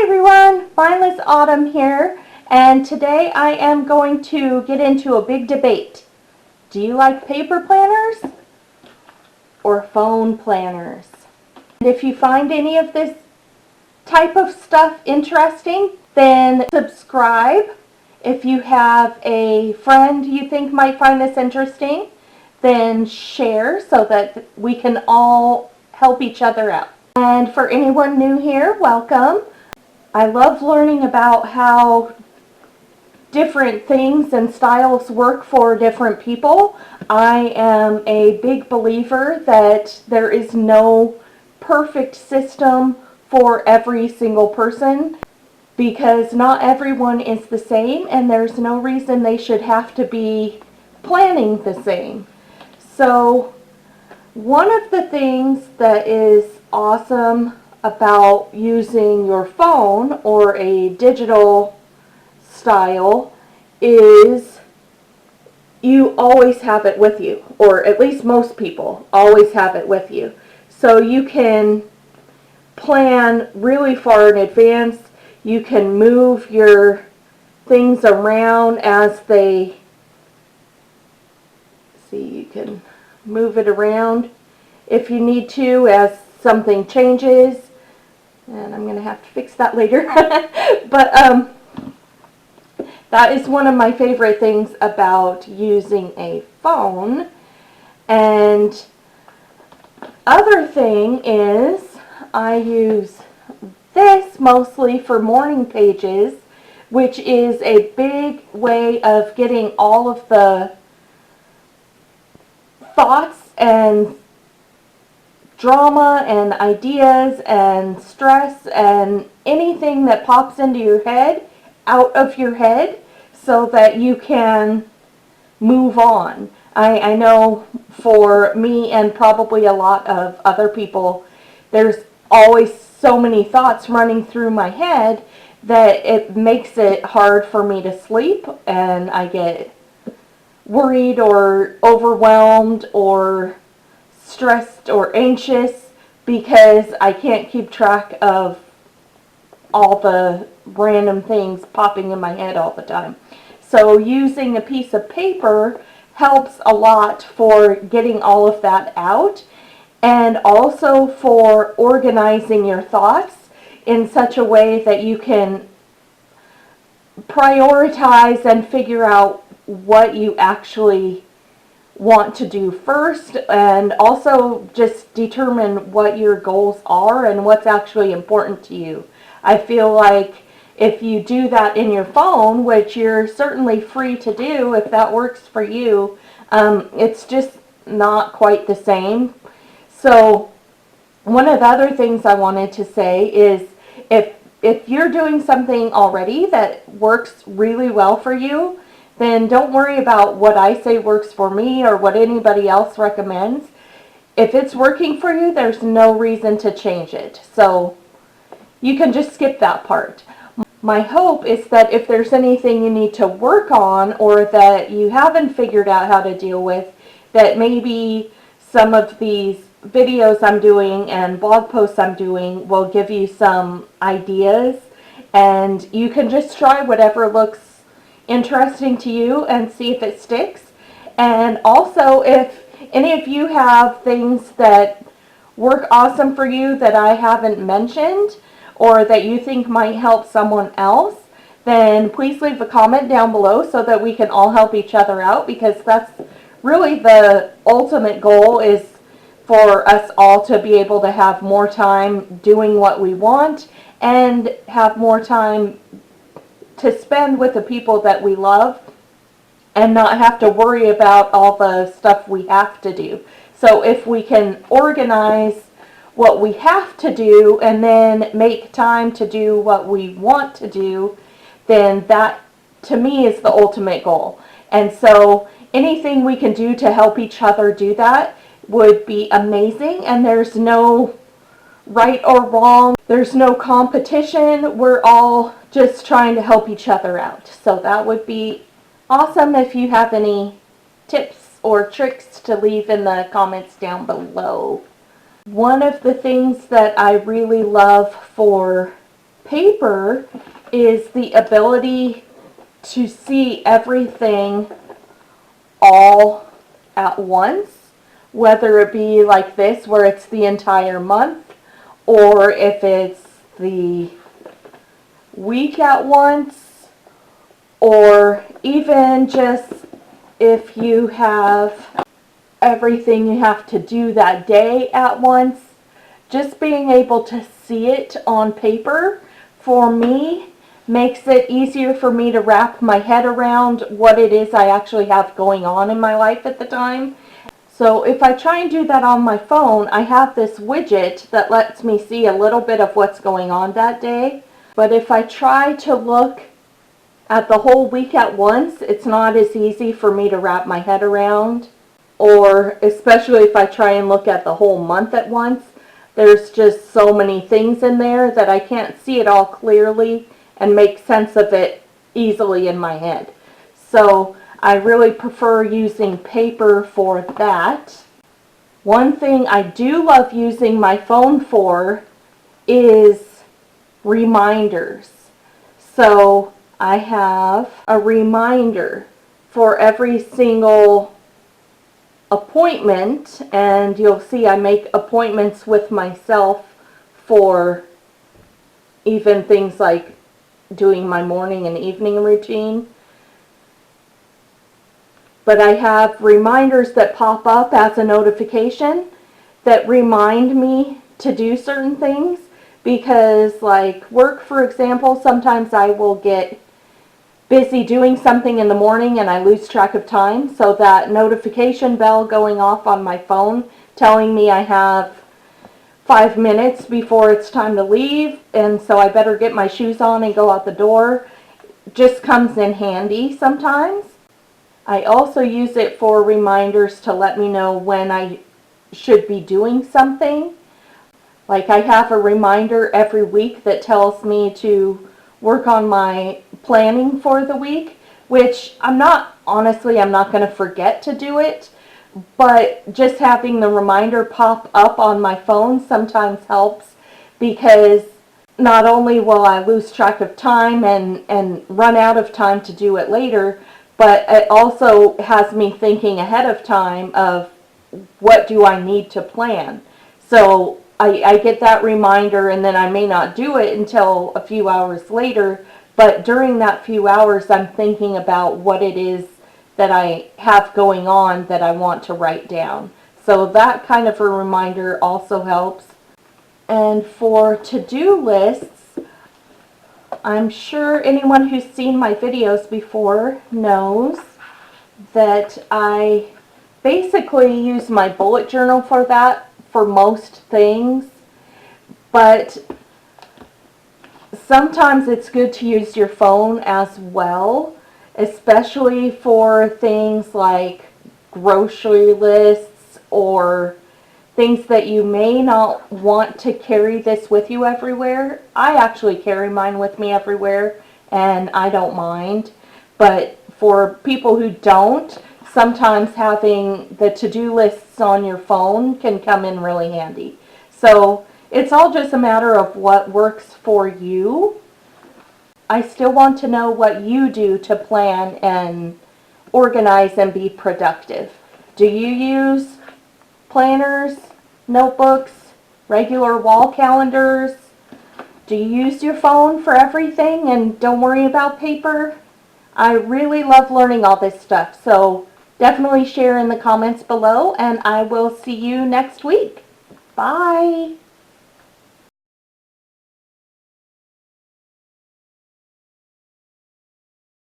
everyone, Mindless Autumn here, and today I am going to get into a big debate. Do you like paper planners or phone planners? And if you find any of this type of stuff interesting, then subscribe. If you have a friend you think might find this interesting, then share so that we can all help each other out. And for anyone new here, welcome. I love learning about how different things and styles work for different people. I am a big believer that there is no perfect system for every single person because not everyone is the same and there's no reason they should have to be planning the same. So one of the things that is awesome about using your phone or a digital style is you always have it with you, or at least most people always have it with you. So you can plan really far in advance. You can move your things around as they, you can move it around if you need to as something changes. And I'm going to have to fix that later. But that is one of my favorite things about using a phone. And other thing is I use this mostly for morning pages, which is a big way of getting all of the thoughts and drama and ideas and stress and anything that pops into your head out of your head so that you can move on. I know for me and probably a lot of other people, there's always so many thoughts running through my head that it makes it hard for me to sleep, and I get worried or overwhelmed or stressed or anxious because I can't keep track of all the random things popping in my head all the time. So using a piece of paper helps a lot for getting all of that out and also for organizing your thoughts in such a way that you can prioritize and figure out what you actually want to do first, and also just determine what your goals are and what's actually important to you. I feel like if you do that in your phone, which you're certainly free to do if that works for you, it's just not quite the same. So one of the other things I wanted to say is if you're doing something already that works really well for you, then don't worry about what I say works for me or what anybody else recommends. If it's working for you, there's no reason to change it. So you can just skip that part. My hope is that if there's anything you need to work on or that you haven't figured out how to deal with, that maybe some of these videos I'm doing and blog posts I'm doing will give you some ideas, and you can just try whatever looks interesting to you and see if it sticks. And also, if any of you have things that work awesome for you that I haven't mentioned or that you think might help someone else, then please leave a comment down below so that we can all help each other out, because that's really the ultimate goal, is for us all to be able to have more time doing what we want and have more time to spend with the people that we love and not have to worry about all the stuff we have to do. So if we can organize what we have to do and then make time to do what we want to do, then that to me is the ultimate goal. And so anything we can do to help each other do that would be amazing, and there's no right or wrong. There's no competition. We're all just trying to help each other out. So that would be awesome if you have any tips or tricks to leave in the comments down below. One of the things that I really love for Paper is the ability to see everything all at once, whether it be like this where it's the entire month, or if it's the week at once, or even just if you have everything you have to do that day at once. Just being able to see it on paper, for me, makes it easier for me to wrap my head around what it is I actually have going on in my life at the time. So if I try and do that on my phone, I have this widget that lets me see a little bit of what's going on that day. But if I try to look at the whole week at once, it's not as easy for me to wrap my head around. Or especially if I try and look at the whole month at once, there's just so many things in there that I can't see it all clearly and make sense of it easily in my head. So I really prefer using paper for that. One thing I do love using my phone for is reminders. So I have a reminder for every single appointment, and you'll see I make appointments with myself for even things like doing my morning and evening routine. But I have reminders that pop up as a notification that remind me to do certain things, because like work, for example, sometimes I will get busy doing something in the morning and I lose track of time, so that notification bell going off on my phone telling me I have 5 minutes before it's time to leave, and so I better get my shoes on and go out the door, just comes in handy sometimes. I also use it for reminders to let me know when I should be doing something. Like I have a reminder every week that tells me to work on my planning for the week, which I'm not going to forget to do it, but just having the reminder pop up on my phone sometimes helps, because not only will I lose track of time and run out of time to do it later, but it also has me thinking ahead of time of what do I need to plan. So I get that reminder, and then I may not do it until a few hours later, but during that few hours I'm thinking about what it is that I have going on that I want to write down. So that kind of a reminder also helps. And for to-do lists, I'm sure anyone who's seen my videos before knows that I basically use my bullet journal for that, for most things, but sometimes it's good to use your phone as well, especially for things like grocery lists or things that you may not want to carry this with you everywhere. I actually carry mine with me everywhere and I don't mind, but for people who don't, sometimes having the to-do lists on your phone can come in really handy. So it's all just a matter of what works for you. I still want to know what you do to plan and organize and be productive. Do you use planners, notebooks, regular wall calendars? Do you use your phone for everything and don't worry about paper? I really love learning all this stuff, so definitely share in the comments below, and I will see you next week. Bye!